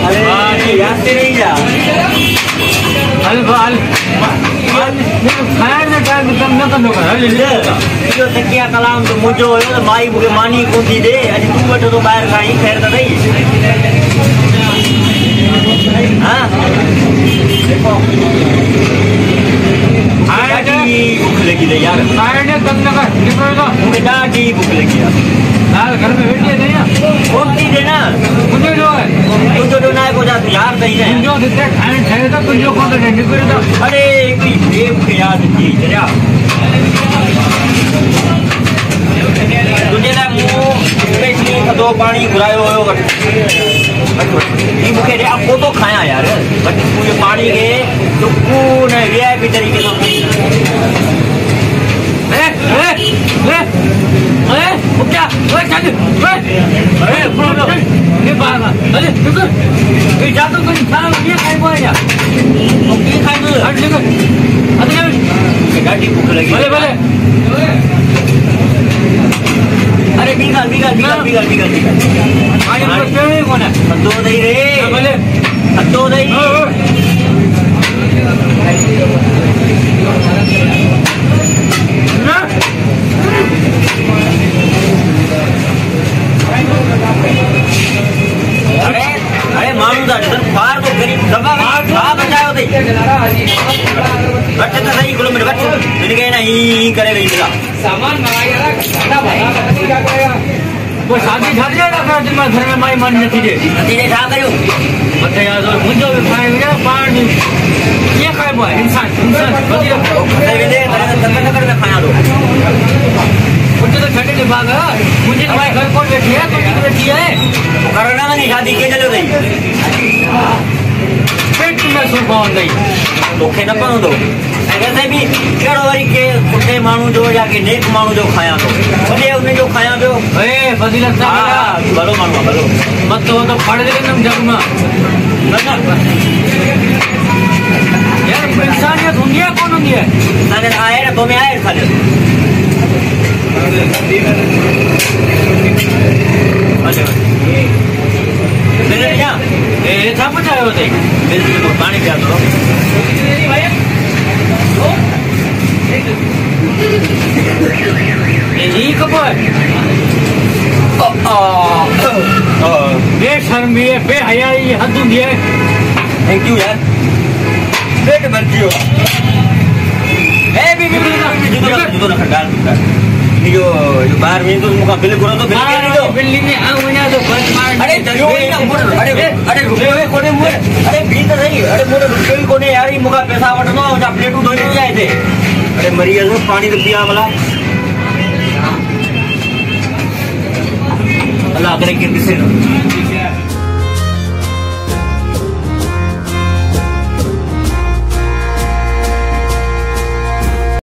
अरे याद से नहीं जा जो तकिया कलाम तो मुझो माई मुझे मानी को थी दे अज तू बैठो तो बाहर खाई खैर तो नहीं हाँ भूख लगी थी यार मुझे डाटी भूख लगी यार घर में बैठी है होती है ना मुझे जो है मुझे जो ना को जाती यार नहीं है जो देते खाने खाए तो तुझे कौन तो नहीं करे तो अरे कोई एक याद थी तेरा तुझे ना मुंह स्पेशली दो पानी घुरायो हो ये मुझे रे आपको तो खाया यार बट मुझे पानी के तो कौन है वीआईपी तरीके से वो क्या चल अरे ये बात अरे ये जा तो कोई खाना ये खाए को या तो ये खाए तो हट ले अरे गाड़ी भूख लगी भले भले अरे बिगल आगे तो क्यों कौन है दो दही रे भले दो दही अरे मानूदा बाहर तो गरीब दबा खा बचाओ दे बट तो सही किलोमीटर बट मैंने कहे ना ही करे रही मिला सामान मंगाया खाना बना क्या करेगा वो शादी झाड़ जाएगा फिर दिन में घर में माई मान नतीजे क्या करूं बच्चे यार मुझे भी खाएंगे पानी ये खाए वो इंसान में खाया दो मुझे तो छठे नहीं भागा मुझे तुम्हारे घर कौन बैठी है तुम बैठी है करना नहीं शादी के चलो नहीं पेट में सुन पाऊँ नहीं धोखे न पाऊँ दो वैसे भी केड़ो वरी के कुत्ते मानू जो या के नेक मानू जो खाया तो भले उन्हें जो खाया जो ए फजीलत सा भलो मानू भलो मत तो पढ़ दे तुम जग में यार इंसानियत होनी है कौन होनी है इंसानियत आए ना तो मैं आए खाली पानी पिया दो बेशर्मी है बेहयाई हद होती है थैंक यू यार पेट भरती हो जो बाहर में तो मुका बिल करो तो बिल के नहीं दो बिल नहीं आ वना तो बंद मार अरे अरे कोने मुझे अरे बिल तो नहीं अरे मुझे रुपये कोने यार ये मुका पैसा वटनो जा प्लेट धोई नहीं जाए थे अरे मरिया तो पानी तो पिया वाला अल्लाह करे कि किसे